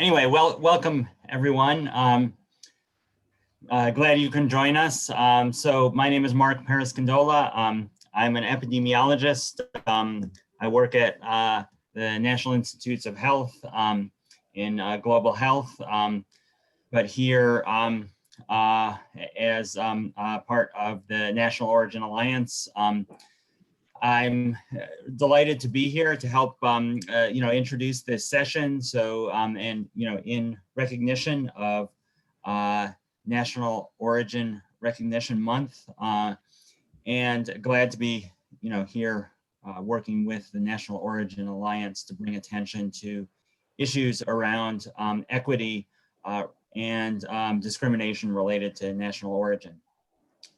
anyway, welcome everyone. Glad you can join us. So my name is Mark Periscandola. I'm an epidemiologist. I work at the National Institutes of Health in global health, but here as part of the National Origin Alliance. I'm delighted to be here to help, introduce this session. So, in recognition of National Origin Recognition Month, and glad to be, here working with the National Origin Alliance to bring attention to issues around equity and discrimination related to national origin.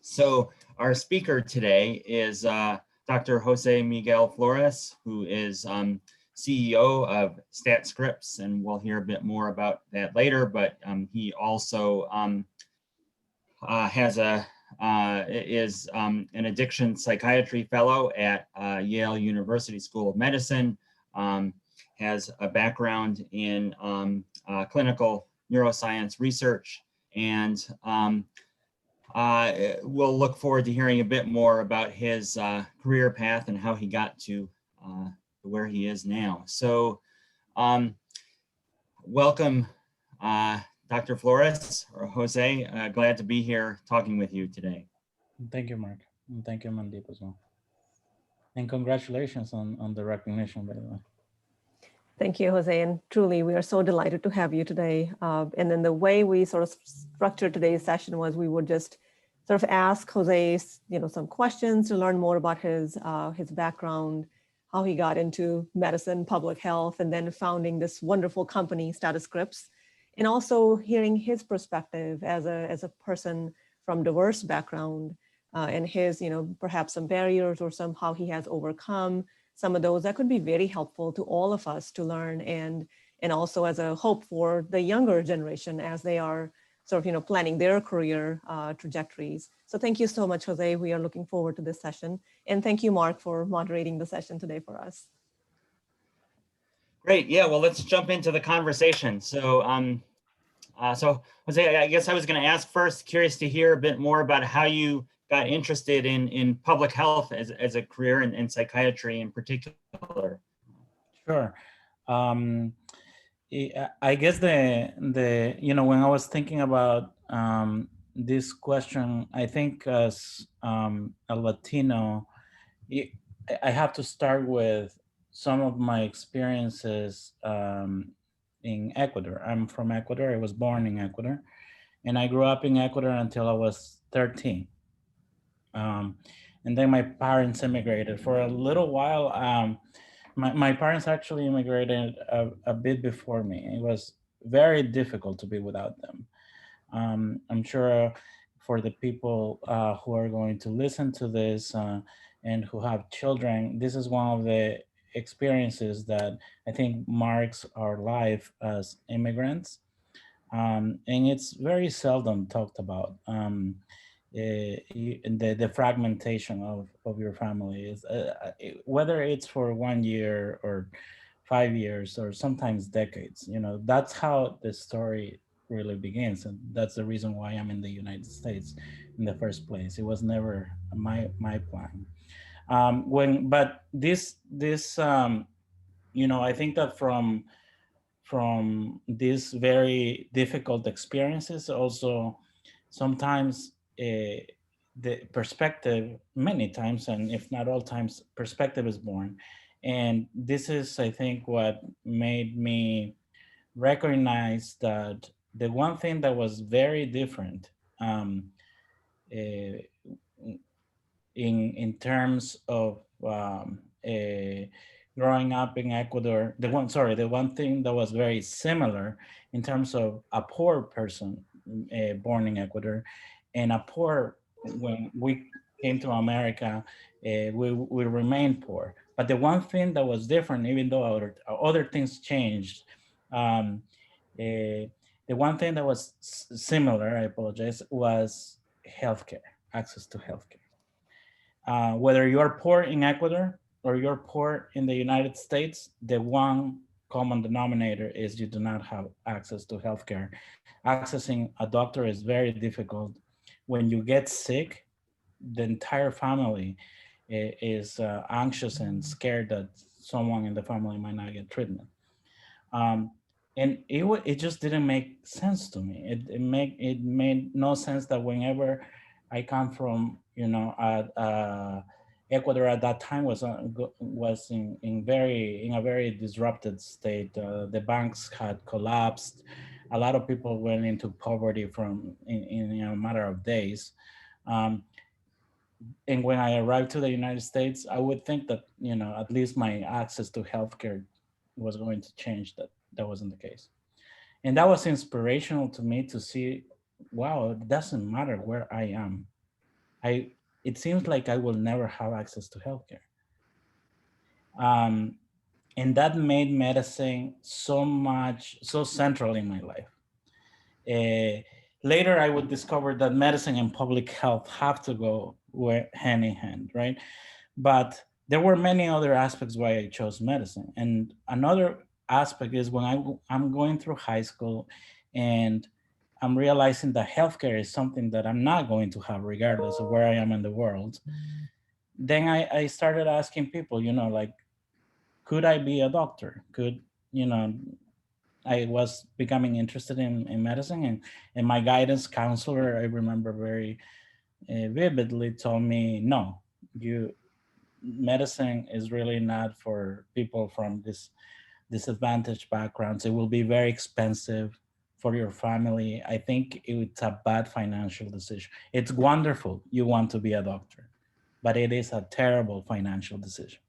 So, our speaker today is Dr. José Miguel Flores, who is CEO of Statiscripts, and we'll hear a bit more about that later, but he also is an addiction psychiatry fellow at Yale University School of Medicine, has a background in clinical neuroscience research, and we'll look forward to hearing a bit more about his career path and how he got to where he is now. So welcome, Dr. Flores, or Jose. Glad to be here talking with you today. Thank you, Mark. And thank you, Mandeep, as well. And congratulations on the recognition, by the way. Thank you, Jose, and truly we are so delighted to have you today. And then the way we sort of structured today's session was we would just sort of ask Jose, some questions to learn more about his background, how he got into medicine, public health, and then founding this wonderful company, Statiscripts, and also hearing his perspective as a person from diverse background and his, perhaps some barriers or how he has overcome some of those that could be very helpful to all of us to learn, and also as a hope for the younger generation as they are sort of planning their career trajectories. So thank you so much, Jose. We are looking forward to this session, and thank you, Mark, for moderating the session today for us. Great. Yeah. Well, let's jump into the conversation. So, Jose, I guess I was going to ask first. Curious to hear a bit more about how you got interested in public health as a career in psychiatry in particular. Sure. I guess when I was thinking about this question, I think as a Latino, I have to start with some of my experiences in Ecuador. I'm from Ecuador. I was born in Ecuador, and I grew up in Ecuador until I was 13. And then my parents immigrated for a little while. My parents actually immigrated a bit before me. It was very difficult to be without them. I'm sure for the people who are going to listen to this and who have children, this is one of the experiences that I think marks our life as immigrants. And it's very seldom talked about. The fragmentation of your family is whether it's for 1 year or 5 years or sometimes decades, that's how the story really begins, and that's the reason why I'm in the United States in the first place. It was never my plan. But this I think that from these very difficult experiences, also sometimes the perspective, many times, and if not all times, perspective is born. And this is, I think, what made me recognize that the one thing that was very different in terms of growing up in Ecuador, the one thing that was very similar in terms of a poor person born in Ecuador and a poor, when we came to America, we remained poor. But the one thing that was different, even though other things changed, the one thing that was similar, I apologize, was healthcare, access to healthcare. Whether you're poor in Ecuador or you're poor in the United States, the one common denominator is you do not have access to healthcare. Accessing a doctor is very difficult. When you get sick, the entire family is anxious and scared that someone in the family might not get treatment. And it just didn't make sense to me. It made no sense that whenever I come from, Ecuador at that time was in a very disrupted state. The banks had collapsed. A lot of people went into poverty in a matter of days. And when I arrived to the United States, I would think that, at least my access to healthcare was going to change. That wasn't the case. And that was inspirational to me to see, wow, it doesn't matter where I am. It seems like I will never have access to healthcare. And that made medicine so central in my life. Later, I would discover that medicine and public health have to go hand in hand, right? But there were many other aspects why I chose medicine. And another aspect is when I'm going through high school and I'm realizing that healthcare is something that I'm not going to have regardless of where I am in the world. Then I started asking people, like, could I be a doctor? I was becoming interested in medicine, and my guidance counselor, I remember very vividly, told me, no, medicine is really not for people from this disadvantaged backgrounds. It will be very expensive for your family. I think it's a bad financial decision. It's wonderful you want to be a doctor, but it is a terrible financial decision.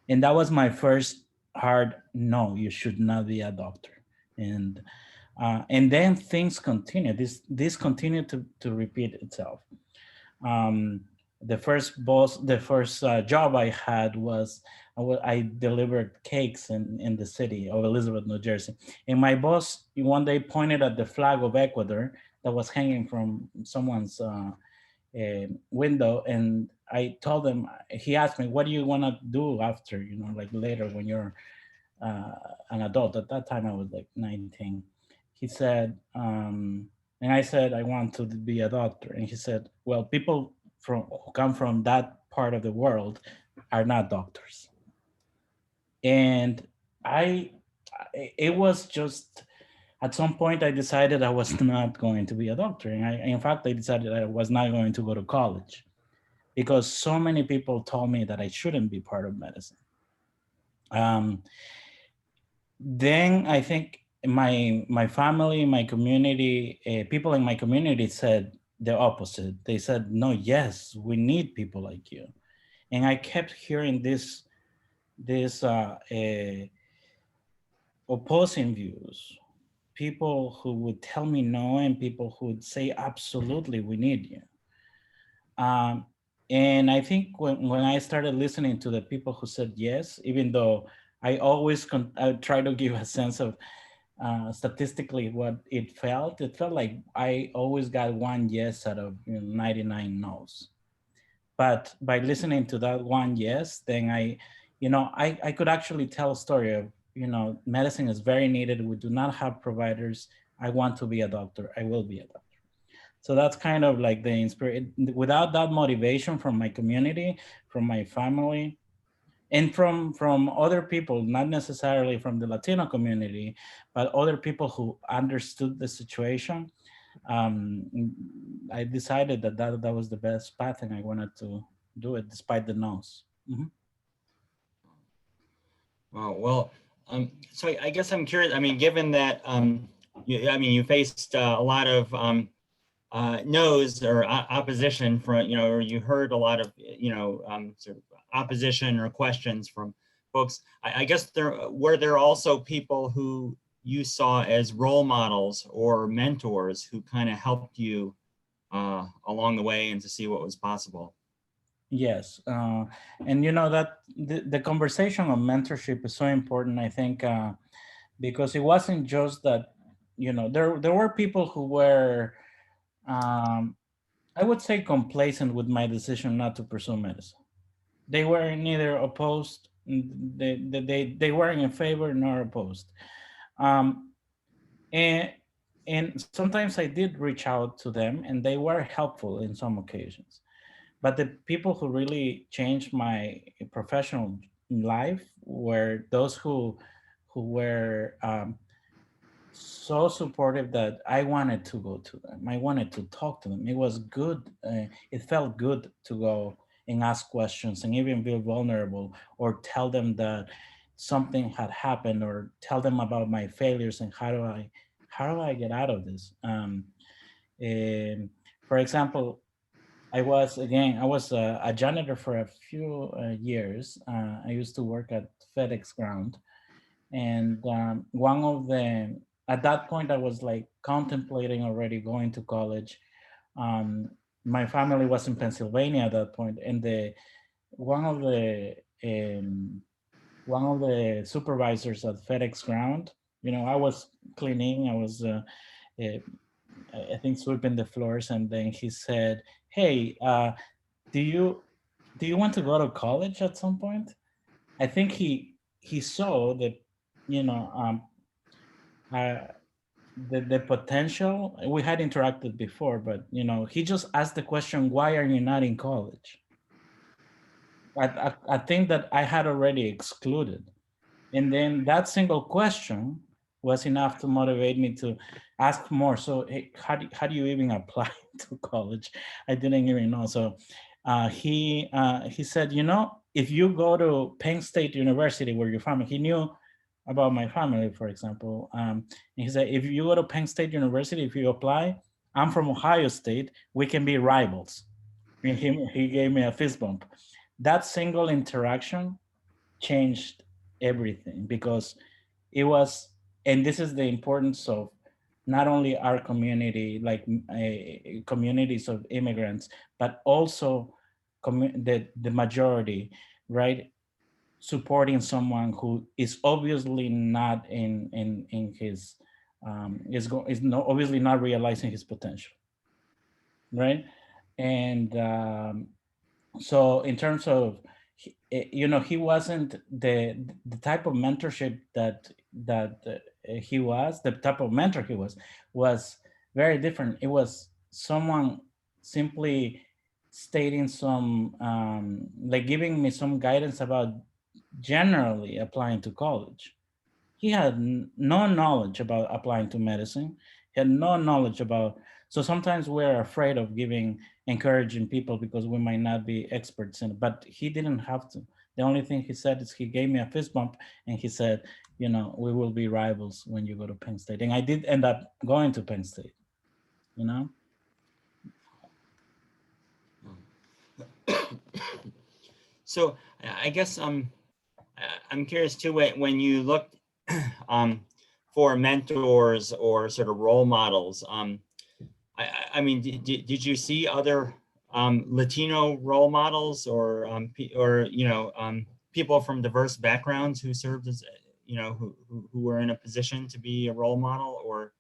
And that was my first hard no, you should not be a doctor. And then things continue. This continued to repeat itself. The first job I had was I delivered cakes in the city of Elizabeth, New Jersey. And my boss one day pointed at the flag of Ecuador that was hanging from someone's window. And I told him, he asked me, what do you want to do after, like later when you're an adult? At that time, I was like 19. He said, and I said, I want to be a doctor. And he said, well, people who come from that part of the world are not doctors. And it was just, at some point I decided I was not going to be a doctor. And in fact, I decided I was not going to go to college because so many people told me that I shouldn't be part of medicine. Then I think my family, my community, people in my community said the opposite. They said, no, yes, we need people like you. And I kept hearing this opposing views, people who would tell me no and people who would say, absolutely, we need you. And I think when I started listening to the people who said yes, even though I always I try to give a sense of statistically what it felt like I always got one yes out of 99 no's. But by listening to that one yes, then I could actually tell a story of, medicine is very needed. We do not have providers. I want to be a doctor. I will be a doctor. So that's kind of like the inspiration. Without that motivation from my community, from my family, and from other people, not necessarily from the Latino community, but other people who understood the situation, I decided that was the best path and I wanted to do it despite the no's. Mm-hmm. Well, so I guess I'm curious, given that, you faced a lot of no's or opposition from, or you heard a lot of, sort of opposition or questions from folks. I guess were there also people who you saw as role models or mentors who kind of helped you along the way and to see what was possible? Yes, and that the conversation on mentorship is so important, I think, because it wasn't just that, there were people who were, I would say, complacent with my decision not to pursue medicine. They were neither opposed They weren't in favor nor opposed. And sometimes I did reach out to them, and they were helpful in some occasions. But the people who really changed my professional life were those who were so supportive that I wanted to go to them. I wanted to talk to them. It was good. It felt good to go and ask questions and even be vulnerable, or tell them that something had happened, or tell them about my failures and how do I get out of this. And for example, I was a janitor for a few years. I used to work at FedEx ground, and at that point I was like contemplating already going to college. My family was in Pennsylvania at that point, and one of the um, one of the supervisors at FedEx ground, I was cleaning, I was I think sweeping the floors, and then he said, "Hey, do you want to go to college at some point?" I think he saw that, you know, uh, the potential. We had interacted before, but he just asked the question, "Why are you not in college?" I think that I had already excluded, and then that single question was enough to motivate me to ask more. So, hey, how do you even apply to college? I didn't even know. So he said, if you go to Penn State University, where your family, he knew about my family, for example. And he said, if you go to Penn State University, if you apply, I'm from Ohio State, we can be rivals. And he gave me a fist bump. That single interaction changed everything, because it was, and this is the importance of not only our community, like communities of immigrants, but also the majority, right? Supporting someone who is obviously not in his obviously not realizing his potential, right? And so in terms of, he wasn't the type of mentorship that he was, the type of mentor he was very different. It was someone simply stating some like giving me some guidance about generally applying to college. He had no knowledge about applying to medicine. He had no knowledge about, so sometimes we're afraid of encouraging people because we might not be experts in it, but he didn't have to. The only thing he said is he gave me a fist bump, and he said, we will be rivals when you go to Penn State. And I did end up going to Penn State, So I guess I'm curious too, when you looked for mentors or sort of role models. I mean, did you see other Latino role models, or people from diverse backgrounds who served as, who were in a position to be a role model, or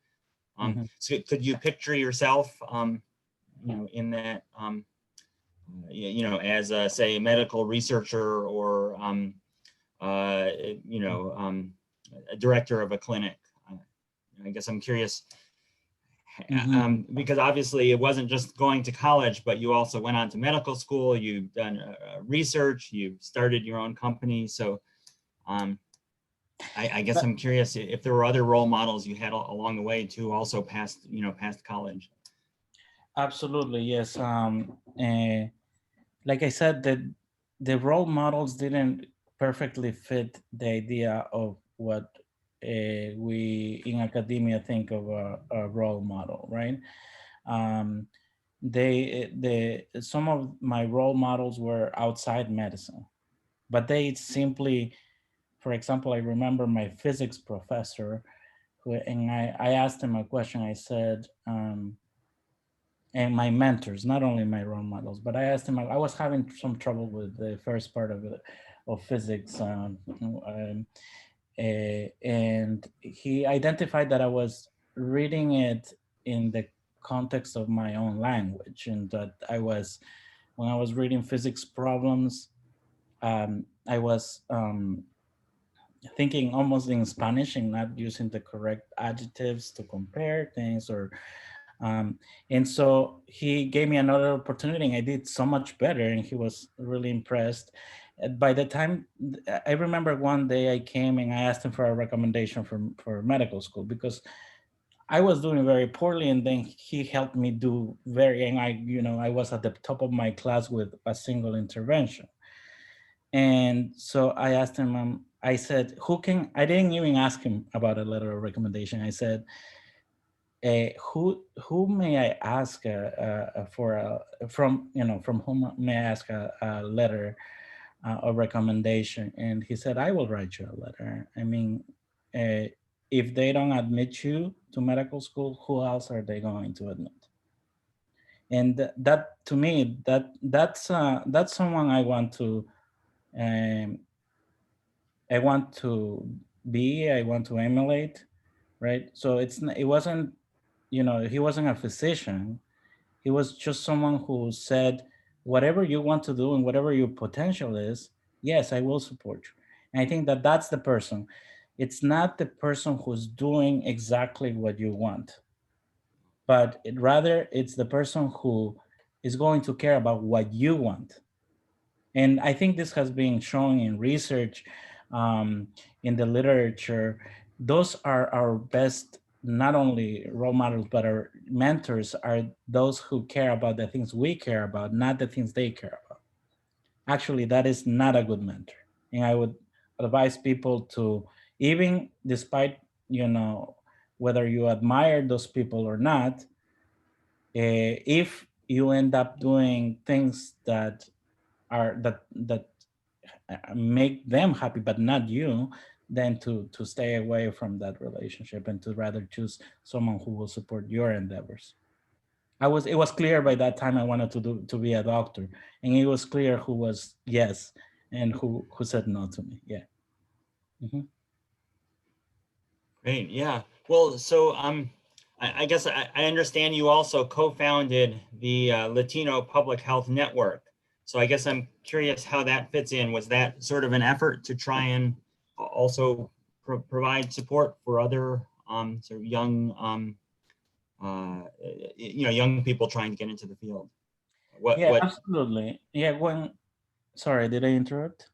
so could you picture yourself, in that, as a, say, a medical researcher, or a director of a clinic? I guess I'm curious, because obviously it wasn't just going to college, but you also went on to medical school, you've done research, you've started your own company. So I guess I'm curious if there were other role models you had along the way too, also past college. Absolutely, yes. Like I said, the role models didn't perfectly fit the idea of what we in academia think of a role model, right? Some of my role models were outside medicine, but they simply, for example, I remember my physics professor, and I asked him a question. I said, and my mentors, not only my role models, but I asked him, I was having some trouble with the first part of physics. And he identified that I was reading it in the context of my own language, and that when I was reading physics problems, I was thinking almost in Spanish and not using the correct adjectives to compare things, or and so he gave me another opportunity and I did so much better, and he was really impressed. By the time, I remember one day I came and I asked him for a recommendation for medical school because I was doing very poorly, and then he helped me do and I was at the top of my class with a single intervention. And so I asked him, I said, I didn't even ask him about a letter of recommendation. I said, who may I ask from whom may I ask a letter of recommendation? And he said, I will write you a letter. I mean, if they don't admit you to medical school, who else are they going to admit? And that to me, that's someone I want to um, I want to emulate, right? So it wasn't, he wasn't a physician. He was just someone who said, whatever you want to do and whatever your potential is, yes, I will support you. And I think that that's the person. It's not the person who's doing exactly what you want, but rather it's the person who is going to care about what you want. And I think this has been shown in research, in the literature. Those are our best, not only role models, but our mentors are those who care about the things we care about, not the things they care about. Actually, that is not a good mentor. And I would advise people to, even despite, whether you admire those people or not, if you end up doing things that make them happy but not you, then to stay away from that relationship and to rather choose someone who will support your endeavors. It was clear by that time I wanted to be a doctor, and it was clear who was yes and who said no to me. Yeah. Mm-hmm. Great. Yeah. Well, so I guess I understand you also co-founded the Latino Public Health Network. So I guess I'm curious how that fits in. Was that sort of an effort to try and also provide support for other sort of young, young people trying to get into the field? Yeah, What? absolutely. Yeah. Sorry, did I interrupt?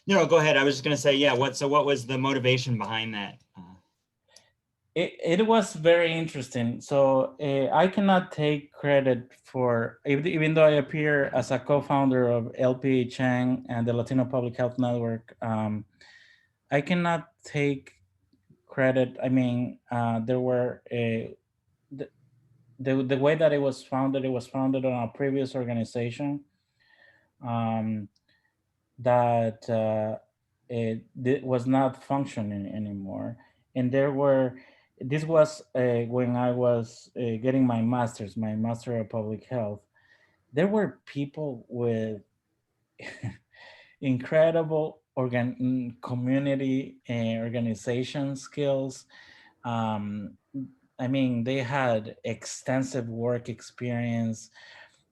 Go ahead. I was just going to say, yeah. What was the motivation behind that? It was very interesting. So I cannot take credit for, even though I appear as a co-founder of LPHN and the Latino Public Health Network, I cannot take credit. I mean, there were the way that it was founded on a previous organization that it was not functioning anymore, and this was when I was getting my master of public health. There were people with incredible community organization skills. um, I mean, they had extensive work experience,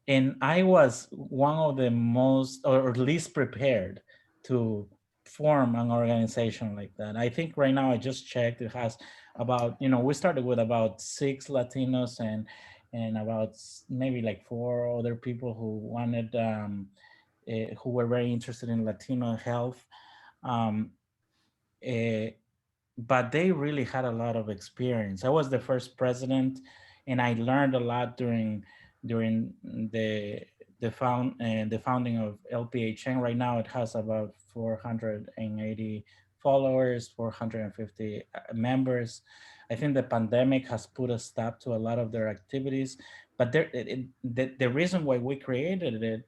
and I was one of the most or least prepared to form an organization like that. I think right now I just checked, it has about, we started with about 6 Latinos and about maybe like 4 other people who wanted who were very interested in Latino health. Um, eh, but they really had a lot of experience. I was the first president, and I learned a lot during the founding of LPHN. Right now, it has about 480 followers, 450 members. I think the pandemic has put a stop to a lot of their activities, but the reason why we created it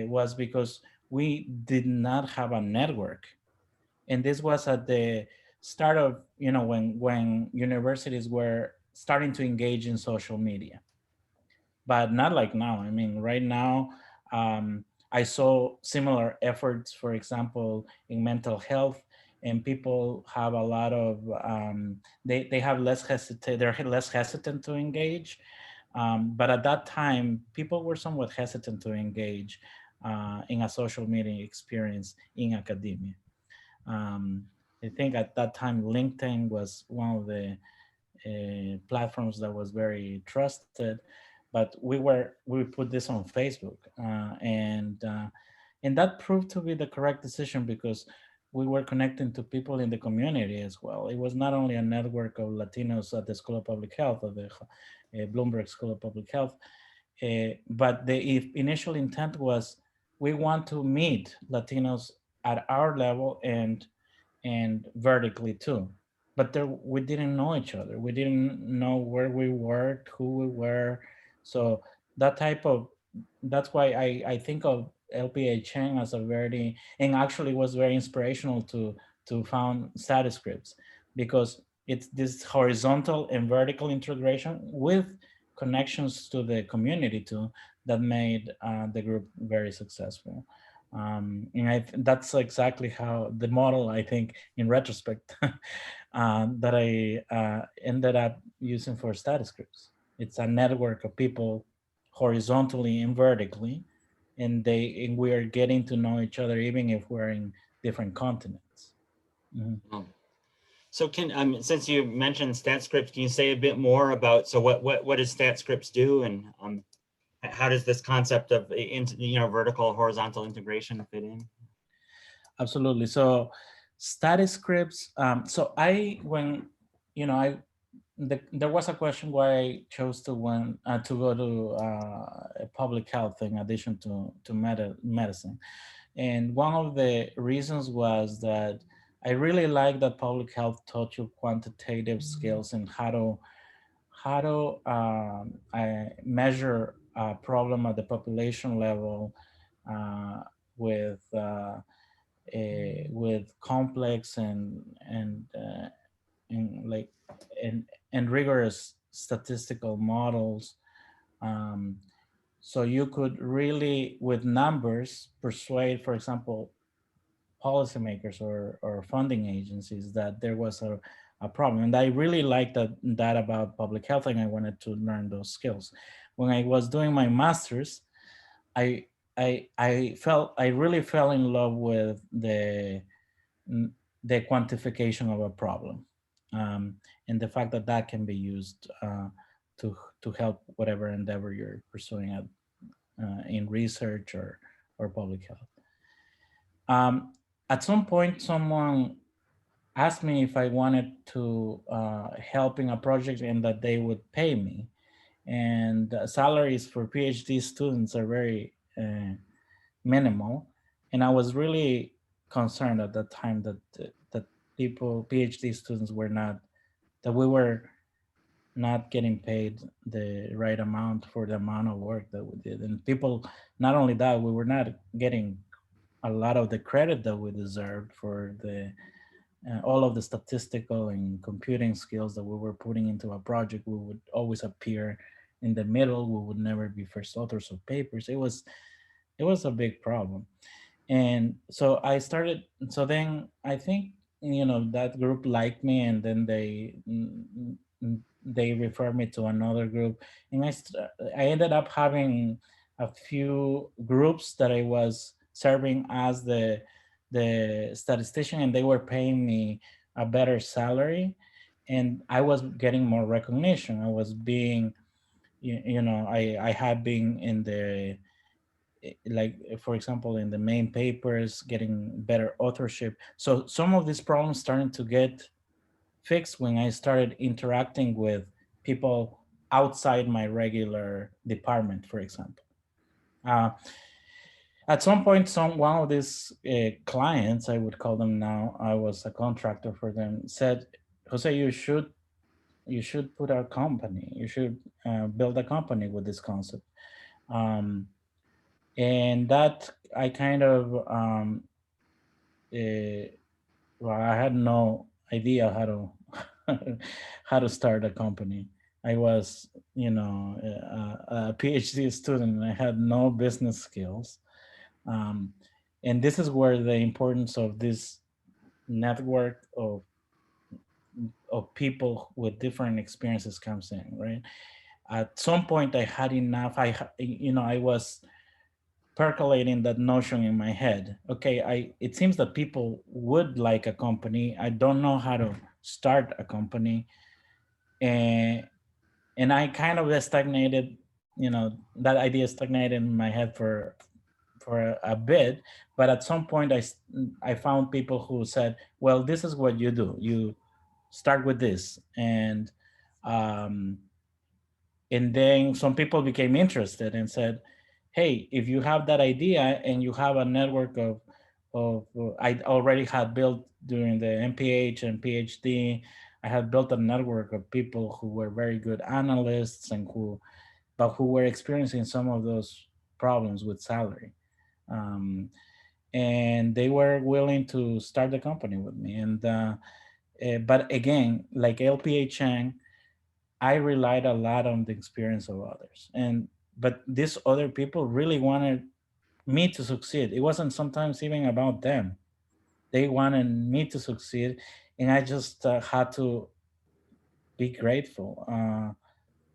was because we did not have a network, and this was at the start of, when universities were starting to engage in social media, but not like now. I mean, right now, I saw similar efforts, for example, in mental health, and people have a lot of they have they're less hesitant to engage, but at that time people were somewhat hesitant to engage, in a social media experience in academia. I think at that time, LinkedIn was one of the platforms that was very trusted, but we put this on Facebook, and that proved to be the correct decision because we were connecting to people in the community as well. It was not only a network of Latinos at the School of Public Health, of the Bloomberg School of Public Health, but the initial intent was we want to meet Latinos at our level and vertically too. But there, we didn't know each other. We didn't know where we worked, who we were. So that type of, that's why I think of LPHN as a very, and actually was very inspirational to found Statiscripts, because it's this horizontal and vertical integration with connections to the community too that made the group very successful. And that's exactly how the model, I think, in retrospect, that I ended up using for Statiscripts. It's a network of people horizontally and vertically, and we are getting to know each other even if we're in different continents. Mm-hmm. So since you mentioned Statscripts, can you say a bit more about, so what does Statscripts do, and how does this concept of vertical horizontal integration fit in? Absolutely. So Statiscripts. So there was a question why I chose to go to public health in addition to medicine, and one of the reasons was that I really like that public health taught you quantitative skills and how to measure a problem at the population level with complex and like and rigorous statistical models. So you could really, with numbers, persuade, for example, policymakers or funding agencies that there was a problem. And I really liked that about public health, and I wanted to learn those skills. When I was doing my master's, I really fell in love with the quantification of a problem, and the fact that that can be used to help whatever endeavor you're pursuing in research or public health. At some point, someone asked me if I wanted to help in a project and that they would pay me. And salaries for PhD students are very minimal. And I was really concerned at that time that PhD students we were not getting paid the right amount for the amount of work that we did. And people, not only that, we were not getting a lot of the credit that we deserved for all of the statistical and computing skills that we were putting into a project. We would always appear in the middle. We would never be first authors of papers. It was a big problem. And so then I think, that group liked me, and then they referred me to another group. And I ended up having a few groups that I was serving as the statistician, and they were paying me a better salary, and I was getting more recognition. I was being, I had been in the, like, for example, in the main papers, getting better authorship. So some of these problems started to get fixed when I started interacting with people outside my regular department, for example. At some point, one of these clients, I would call them now, I was a contractor for them, said, Jose, you should put a company. You should build a company with this concept. And that I kind of, well, I had no idea how to start a company. I was, a PhD student, and I had no business skills. And this is where the importance of this network of people with different experiences comes in, right? At some point, I had enough. I was percolating that notion in my head. Okay, it seems that people would like a company. I don't know how to start a company, and I kind of stagnated. You know, that idea stagnated in my head for a bit, but at some point I found people who said, well, this is what you do. You start with this, um, and then some people became interested and said, hey, if you have that idea and you have a network of I already had built during the MPH and PhD, I had built a network of people who were very good analysts and who were experiencing some of those problems with salary. And they were willing to start the company with me. But again, like LPHN, I relied a lot on the experience of others. But these other people really wanted me to succeed. It wasn't sometimes even about them. They wanted me to succeed, and I just had to be grateful,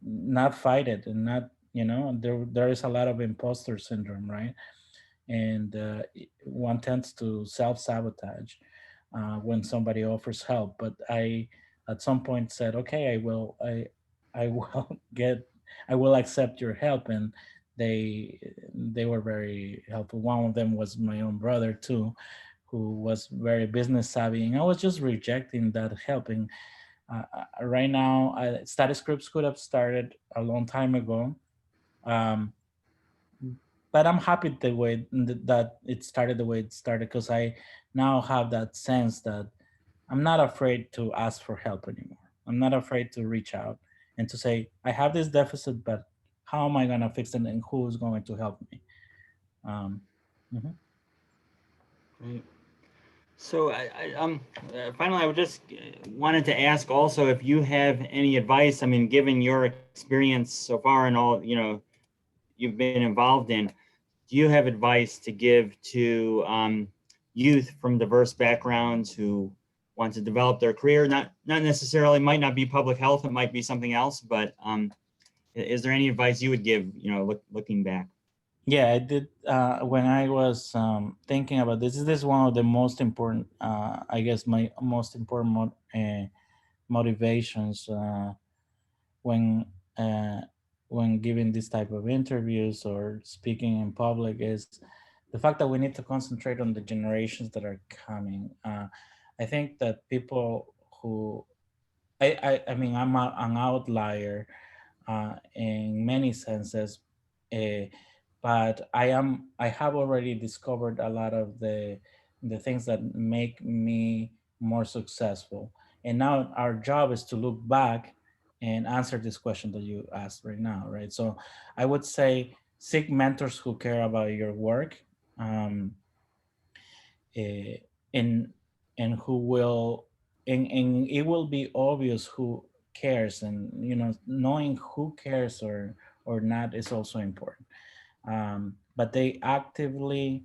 not fight it, and not, there is a lot of imposter syndrome, right? And one tends to self-sabotage when somebody offers help. But I at some point said, okay, I will I will accept your help. And they were very helpful. One of them was my own brother too, who was very business savvy, and I was just rejecting that help. And right now, Statiscripts could have started a long time ago. But I'm happy the way that it started the way it started, because I now have that sense that I'm not afraid to ask for help anymore. I'm not afraid to reach out and to say, I have this deficit, but how am I going to fix it, and who's going to help me? Mhm. Great. So finally, I would just wanted to ask also if you have any advice. I mean, given your experience so far and all, you've been involved in, do you have advice to give to youth from diverse backgrounds who want to develop their career? Not necessarily, might not be public health, it might be something else, but is there any advice you would give, looking back? Yeah, I did. When I was thinking about this is one of the most important, I guess, my most important motivations when uh, when giving this type of interviews or speaking in public, is the fact that we need to concentrate on the generations that are coming. I think that people who I mean, I'm an outlier in many senses, uh, but I have already discovered a lot of the things that make me more successful. And now our job is to look back and answer this question that you asked right now, right? So I would say seek mentors who care about your work, uh, and who will, and it will be obvious who cares. And knowing who cares or not is also important. But they actively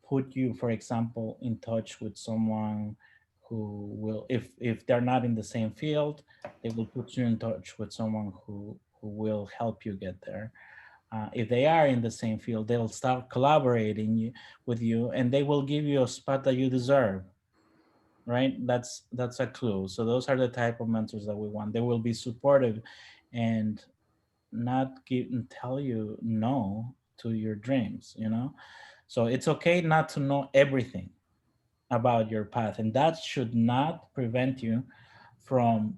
put you, for example, in touch with someone who will, if they're not in the same field, they will put you in touch with someone who will help you get there. If they are in the same field, they'll start collaborating with you, and they will give you a spot that you deserve. Right? That's a clue. So those are the type of mentors that we want. They will be supportive and not tell you no to your dreams. So it's okay not to know everything about your path, and that should not prevent you from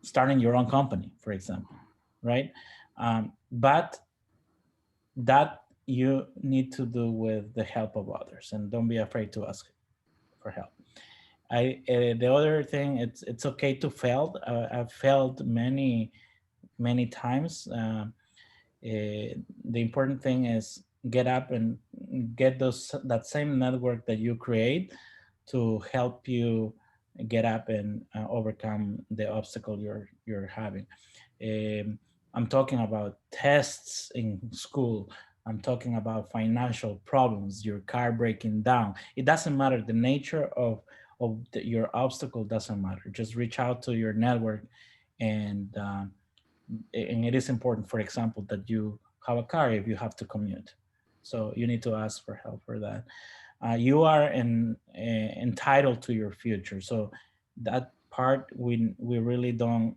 starting your own company, for example. Right? But that you need to do with the help of others, and don't be afraid to ask for help. The other thing, it's okay to fail. I've failed many times. The important thing is get up and get that same network that you create to help you get up and overcome the obstacle you're having. I'm talking about tests in school. I'm talking about financial problems, your car breaking down. It doesn't matter. The nature of your obstacle doesn't matter. Just reach out to your network, and it is important, for example, that you have a car if you have to commute. So you need to ask for help for that. You are entitled to your future. So that part we really don't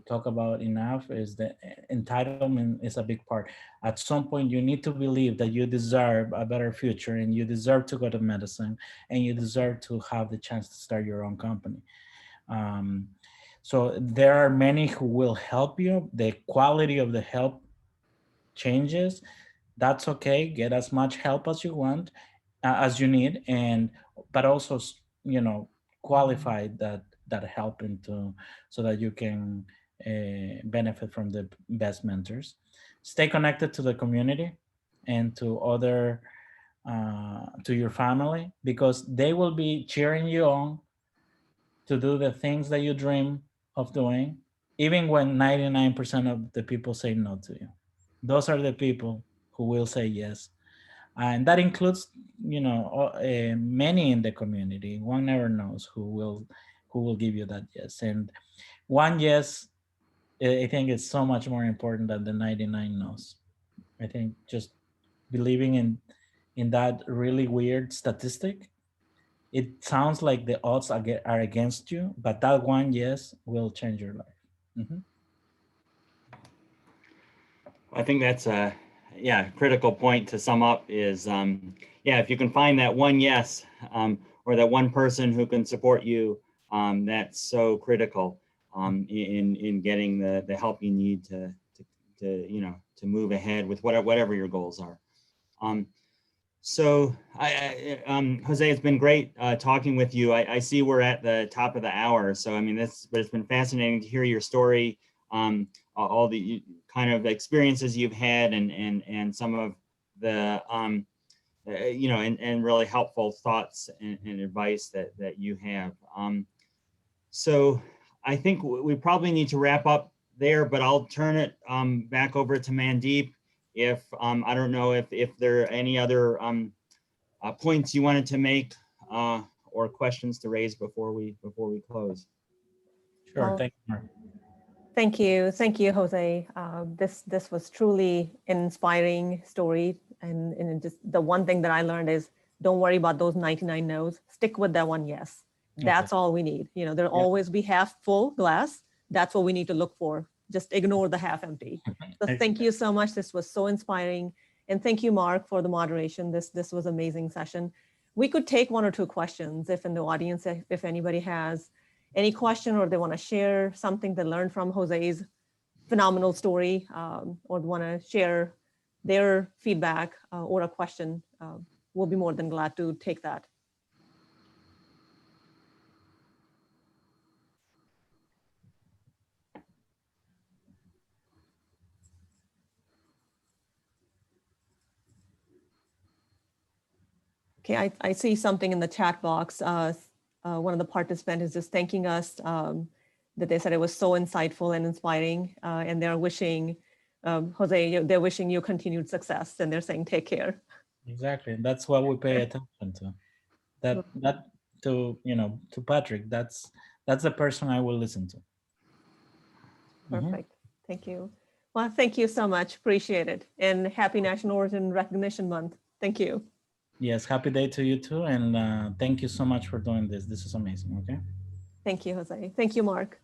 talk about enough, is that entitlement is a big part. At some point, you need to believe that you deserve a better future, and you deserve to go to medicine, and you deserve to have the chance to start your own company. So there are many who will help you. The quality of the help changes. That's okay. Get as much help as you want, as you need, but also, qualify that help into, so that you can benefit from the best mentors. Stay connected to the community and to other to your family, because they will be cheering you on to do the things that you dream of doing, even when 99% of the people say no to you. Those are the people who will say yes. And that includes, many in the community. One never knows who will give you that yes. And one yes, I think it's so much more important than the 99 no's. I think just believing in that really weird statistic, it sounds like the odds are against you, but that one yes will change your life. Mhm. I think that's a critical point to sum up is if you can find that one yes or that one person who can support you, that's so critical in getting the help you need to move ahead with whatever your goals are. So Jose, it's been great talking with you. I see we're at the top of the hour, so I mean but it's been fascinating to hear your story, all the kind of experiences you've had, and some of the and really helpful thoughts and advice that you have. So I think we probably need to wrap up there, but I'll turn it back over to Mandeep. If I don't know if there are any other points you wanted to make or questions to raise before we close. Sure. Well, Thank you, Mark. Thank you, Jose. This was truly an inspiring story, and just the one thing that I learned is don't worry about those 99 no's. Stick with that one yes. That's all we need. There'll always be half full glass. That's what we need to look for. Just ignore the half empty. So thank you so much. This was so inspiring, and thank you, Mark, for the moderation. This was an amazing session. We could take one or two questions if in the audience, if anybody has any question or they want to share something they learned from Jose's phenomenal story, or want to share their feedback or a question, we'll be more than glad to take that. Okay, I see something in the chat box. One of the participants is just thanking us that they said it was so insightful and inspiring, and they're wishing, Jose, they're wishing you continued success, and they're saying take care. Exactly. That's what we pay attention to. That to Patrick, that's the person I will listen to. Perfect. Thank you. Well, thank you so much. Appreciate it. And happy National Origin Recognition Month. Thank you. Yes, happy day to you too. And thank you so much for doing this. This is amazing. Okay. Thank you, Jose. Thank you, Mark.